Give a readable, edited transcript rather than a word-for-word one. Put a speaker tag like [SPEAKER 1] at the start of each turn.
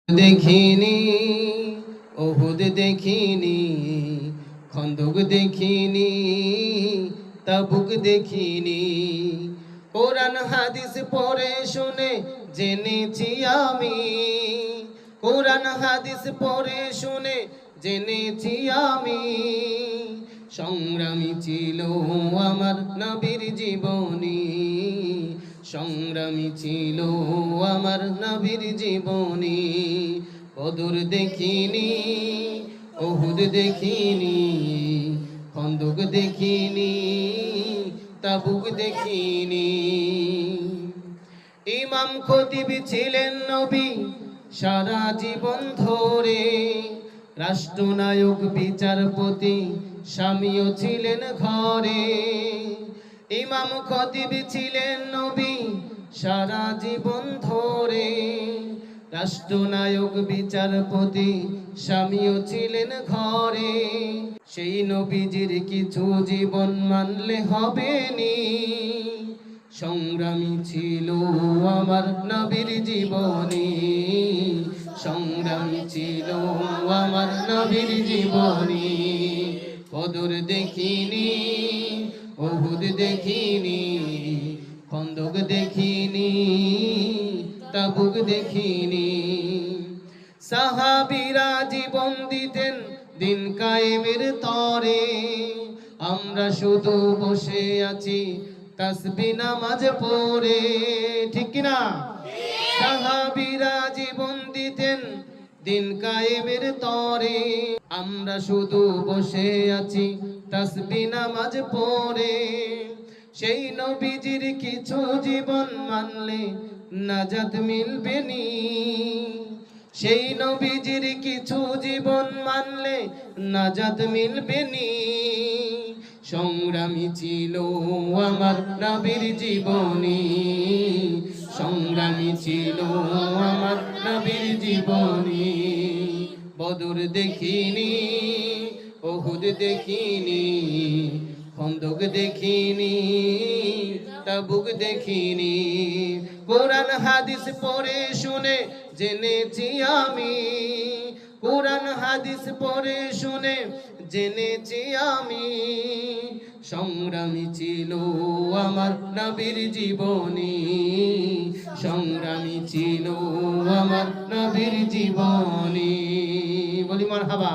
[SPEAKER 1] দেখিনি, ওহুদ দেখিনি, খন্দক দেখিনি, তাবুক দেখিনি। কোরআন হাদিস পড়ে শুনে জেনেছি আমি, কোরআন হাদিস পড়ে শুনে জেনেছি আমি। সংগ্রামী ছিল আমার নবীর জীবনী, সংগ্রামী ছিল আমার নবীর জীবনী। বদর দেখিনি, ওহুদ দেখিনি, খন্দক দেখিনি, তাবুক দেখিনি। ইমাম খতিব ছিলেন নবী সারা জীবন ধরে, রাষ্ট্রনায়ক বিচারপতি স্বামীও ছিলেন ঘরে। ইমাম খতিব ছিলেন নবী সারা জীবন ধরে, রাষ্ট্রনায়ক বিচারপতি স্বামীও ছিলেন ঘরে। সেই নবীজির কিছু জীবন মানলে হবে নি, সংগ্রামী ছিল আমার নবীর জীবনী, সংগ্রামী ছিল আমার নবীর জীবনী। বদর দেখিনি, ওহুদ দেখিনি, খন্দক দেখিনি, তাবুক দেখিনি। সাহাবীরা জীবন দিতেন দিন কায়েমের তরে, আমরা শুধু বসে আছি তাসবিহ নামাজ পড়ে। ঠিক কিনা? সাহাবীরা জীবন দিতেন দিন কায়েমের তরে, আমরা শুধু বসে আছি তাসবিহ নামাজ পড়ে। সেই নবীজির কিছু জীবন মানলে নাজাত মিলবে নি, সেই নবীজির কিছু জীবন মানলে নাজাত মিলবে নি। সংগ্রামী ছিল আমার নবীর জীবনী, সংগ্রামী ছিল আমার নবীর জীবনী। বদর দেখিনি, ওহুদ দেখিনি, খন্দক দেখিনি, তাবুক দেখিনি। কোরআন হাদিস পড়ে শুনে জেনেছি আমি, কোরআন হাদিস পড়ে শুনে জেনেছি আমি। সংগ্রামী ছিল আমার নবীর জীবনী, সংগ্রামী ছিল আমার নবীর জীবনী। বলি মারহাবা।